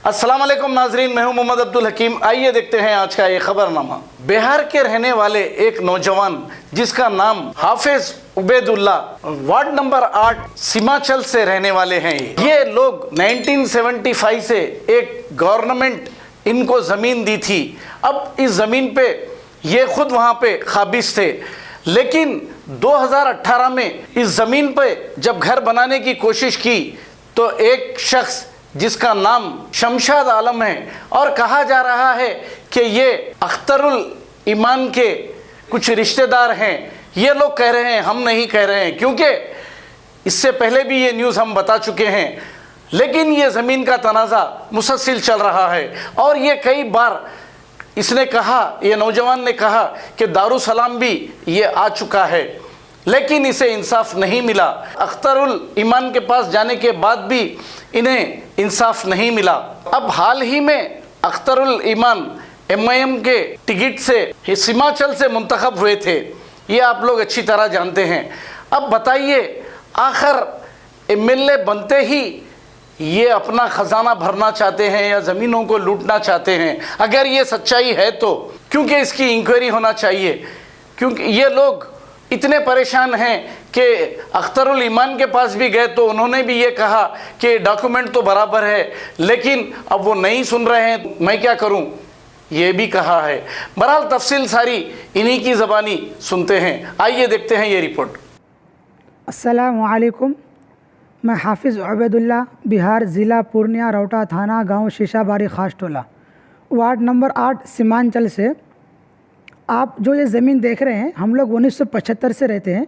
अस्सलाम वालेकुम नाजरीन, मैं हूं मोहम्मद अब्दुल हकीम। आइए देखते हैं आज का ये खबरनामा। बिहार के रहने वाले एक नौजवान जिसका नाम हाफिज उबैदुल्ला, वार्ड नंबर 8 सीमाचल से रहने वाले हैं। ये लोग 1975 से एक गवर्नमेंट इनको ज़मीन दी थी। अब इस ज़मीन पे ये खुद वहाँ पे काबिज थे, लेकिन 2018 में इस ज़मीन पे जब घर बनाने की कोशिश की तो एक शख्स जिसका नाम शमशाद आलम है, और कहा जा रहा है कि ये अख्तरुल ईमान के कुछ रिश्तेदार हैं। ये लोग कह रहे हैं, हम नहीं कह रहे हैं, क्योंकि इससे पहले भी ये न्यूज़ हम बता चुके हैं। लेकिन ये ज़मीन का तनाज़ा मुसलसल चल रहा है और ये कई बार इसने कहा, ये नौजवान ने कहा कि दारुसलाम भी ये आ चुका है, लेकिन इसे इंसाफ नहीं मिला। अख्तरुल ईमान के पास जाने के बाद भी इन्हें इंसाफ नहीं मिला। अब हाल ही में अख्तरुल ईमान MIM के टिकट से सीमाचल से मुंतखब हुए थे, ये आप लोग अच्छी तरह जानते हैं। अब बताइए, आखिर MLA बनते ही ये अपना ख़जाना भरना चाहते हैं या ज़मीनों को लूटना चाहते हैं? अगर ये सच्चाई है तो क्योंकि इसकी इंक्वायरी होना चाहिए, क्योंकि ये लोग इतने परेशान हैं कि अख्तरुल ईमान के पास भी गए तो उन्होंने भी ये कहा कि डॉक्यूमेंट तो बराबर है, लेकिन अब वो नहीं सुन रहे हैं, मैं क्या करूं, ये भी कहा है। बहरहाल तफसील सारी इन्हीं की ज़बानी सुनते हैं। आइए देखते हैं ये रिपोर्ट। अस्सलामु अलैकुम, मैं हाफिज़ उबैदुल्ला, बिहार ज़िला पूर्णिया, रौटा थाना, गांव शीशाबारी, खास टोला, वार्ड नंबर 8 सीमांचल से। आप जो ये ज़मीन देख रहे हैं, हम लोग 1975 से रहते हैं।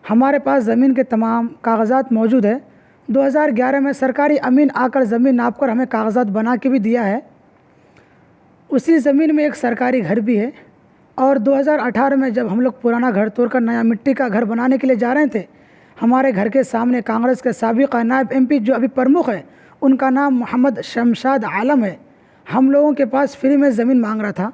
हमारे पास ज़मीन के तमाम कागज़ात मौजूद है। 2011 में सरकारी अमीन आकर ज़मीन नाप कर हमें कागज़ात बना के भी दिया है। उसी ज़मीन में एक सरकारी घर भी है। और 2018 में जब हम लोग पुराना घर तोड़कर नया मिट्टी का घर बनाने के लिए जा रहे थे, हमारे घर के सामने कांग्रेस के साबिक़ नायब MP जो अभी प्रमुख है, उनका नाम मोहम्मद शमशाद आलम है, हम लोगों के पास फ्री में ज़मीन मांग रहा था।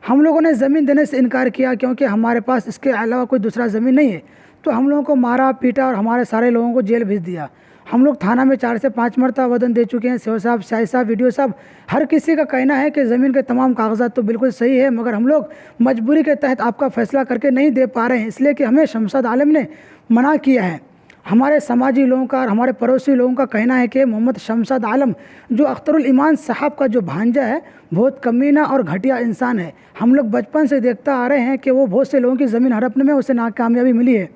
हम लोगों ने ज़मीन देने से इनकार किया क्योंकि हमारे पास इसके अलावा कोई दूसरा ज़मीन नहीं है। तो हम लोगों को मारा पीटा और हमारे सारे लोगों को जेल भेज दिया। हम लोग थाना में 4 से 5 मरतबा आवेदन दे चुके हैं। सेव साहब, शाही साहब, वीडियो साहब, हर किसी का कहना है कि ज़मीन के तमाम कागजात तो बिल्कुल सही है, मगर हम लोग मजबूरी के तहत आपका फ़ैसला करके नहीं दे पा रहे हैं, इसलिए कि हमें शमशाद आलम ने मना किया है। हमारे समाजी लोगों का और हमारे पड़ोसी लोगों का कहना है कि मोहम्मद शमशाद आलम जो अख्तरुल ईमान साहब का जो भांजा है, बहुत कमीना और घटिया इंसान है। हम लोग बचपन से देखता आ रहे हैं कि वो बहुत से लोगों की ज़मीन हड़पने में उसे नाकामयाबी मिली है।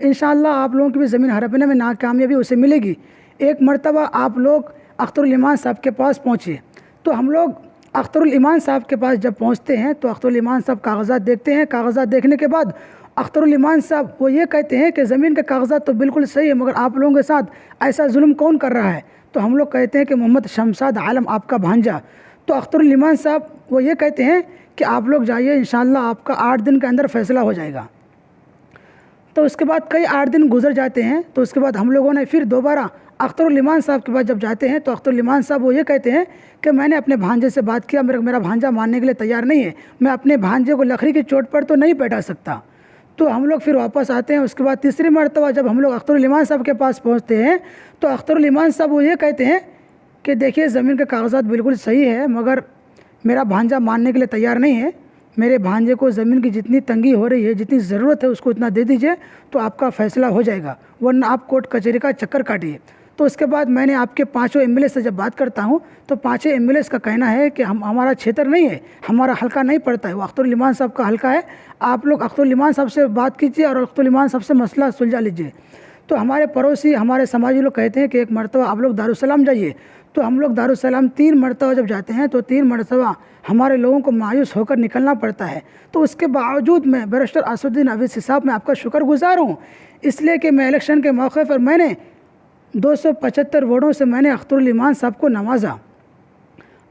इंशाअल्लाह आप लोगों की भी ज़मीन हड़पने में नाकामयाबी उसे मिलेगी। एक मरतबा आप लोग अख्तरुल ईमान साहब के पास पहुँचे, तो हम लोग अख्तरुल ईमान साहब के पास जब पहुँचते हैं तो अख्तरुल ईमान साहब कागज़ात देखते हैं। कागज़ात देखने के बाद अख्तरुल ईमान साहब वो ये कहते हैं कि ज़मीन के कागज़ात तो बिल्कुल सही है, मगर आप लोगों के साथ ऐसा जुल्म कौन कर रहा है? तो हम लोग कहते हैं कि मोहम्मद शमशाद आलम आपका भांजा। तो अख्तरुल ईमान साहब वो ये कहते हैं कि आप लोग जाइए, इंशाअल्लाह आपका 8 दिन के अंदर फ़ैसला हो जाएगा। तो उसके बाद कई 8 दिन गुजर जाते हैं। तो उसके बाद हम लोगों ने फिर दोबारा अख्तरुल ईमान साहब के पास जब जाते हैं तो अख्तरुल ईमान साहब वो ये कहते हैं कि मैंने अपने भांजे से बात किया, मेरा भांजा मानने के लिए तैयार नहीं है, मैं अपने भांजे को लकड़ी की चोट पर तो नहीं बैठा सकता। तो हम लोग फिर वापस आते हैं। उसके बाद तीसरी मरतबा जब हम लोग अख्तरुल ईमान साहब के पास पहुंचते हैं तो अख्तरुल ईमान साहब वो ये कहते हैं कि देखिए ज़मीन के कागज़ात बिल्कुल सही है, मगर मेरा भांजा मानने के लिए तैयार नहीं है। मेरे भांजे को ज़मीन की जितनी तंगी हो रही है, जितनी ज़रूरत है, उसको उतना दे दीजिए तो आपका फ़ैसला हो जाएगा, वरना आप कोर्ट कचहरी का चक्कर काटिए। तो उसके बाद मैंने आपके 5 MLA से जब बात करता हूं तो 5 MLA का कहना है कि हमारा क्षेत्र नहीं है, हमारा हल्का नहीं पड़ता है, वो अख्तरुल ईमान साहब का हल्का है। आप लोग अख्तरुल ईमान साहब से बात कीजिए और अख्तरुल ईमान साहब से मसला सुलझा लीजिए। तो हमारे पड़ोसी, हमारे समाजी लोग कहते हैं कि एक मरतबा आप लोग दारुसलाम जाइए। तो हम लोग दारुसलाम 3 मरतबा जब जाते हैं तो 3 मरतबा हमारे लोगों को मायूस होकर निकलना पड़ता है। तो उसके बावजूद मैं बैरिस्टर असदुद्दीन अवैसी साहब मैं आपका शुक्रगुजार हूँ, इसलिए कि मैं इलेक्शन के मौके पर मैंने 275 वोटों से मैंने अख्तरुल ईमान साहब को नवाजा।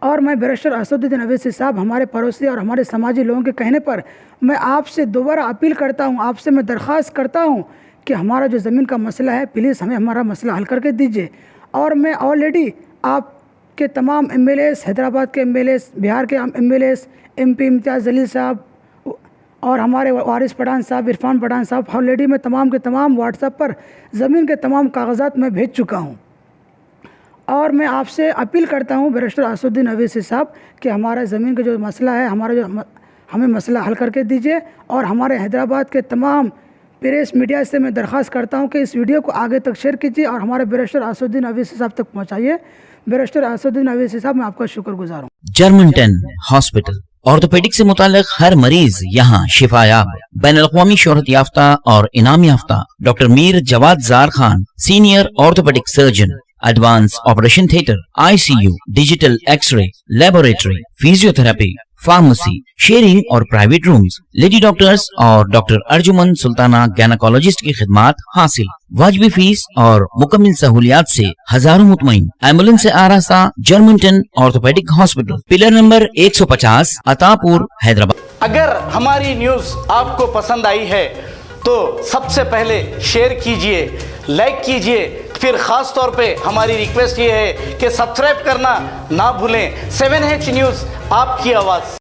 और मैं बैरिस्टर असदुद्दीन अवैसी साहब, हमारे पड़ोसी और हमारे समाजी लोगों के कहने पर मैं आपसे दोबारा अपील करता हूँ, आपसे मैं दरख्वास्त करता हूँ कि हमारा जो ज़मीन का मसला है, प्लीज़ हमें हमारा मसला हल करके दीजिए। और मैं ऑलरेडी आपके तमाम MLAs, हैदराबाद के MLAs, बिहार के MLAs, MP इम्तियाज़ जलील साहब और हमारे वारिस पठान साहब, इरफान पठान साहब, ऑलरेडी मैं तमाम के तमाम व्हाट्सएप पर ज़मीन के तमाम कागज़ात मैं भेज चुका हूँ। और मैं आपसे अपील करता हूँ बैरिस्टर असदुद्दीन अवैसी साहब कि हमारा ज़मीन का जो मसला है, हमें मसला हल करके दीजिए। और हमारे हैदराबाद के तमाम प्रेस मीडिया से मैं दरख्वास्त करता हूँ कि इस वीडियो को आगे तक शेयर कीजिए और हमारे बैरिस्टर असदुद्दीन अवैसी साहब तक पहुँचाइए। बैरिस्टर असदुद्दीन अवैसी साहब, मैं आपका शुक्रगुजार हूँ। जर्मनटन हॉस्पिटल, ऑर्थोपेडिक से मुताल्लिक हर मरीज यहाँ शिफायाब। बैनुल-अक़वामी शोहरत याफ्ता और इनाम याफ्ता doctor Mir Jawad Zar Khan, senior orthopedic surgeon, advance operation theatre, ICU, digital x ray, laboratory, physiotherapy, pharmacy, sharing और प्राइवेट रूम्स, लेडी डॉक्टर्स और डॉक्टर अर्जुमन सुल्ताना गैनाकोलॉजिस्ट की खिदमात हासिल। वाजबी फीस और मुकम्मल सहूलियात से हजारों मुतमईन। एम्बुलेंस से आरास्ता Germanton orthopedic hospital, pillar number 150, Attapur, Hyderabad. अगर हमारी न्यूज़ आपको पसंद आई है तो सबसे पहले शेयर कीजिए, लाइक कीजिए, फिर ख़ास तौर पे हमारी रिक्वेस्ट ये है कि सब्सक्राइब करना ना भूलें। 7H न्यूज़, आपकी आवाज़।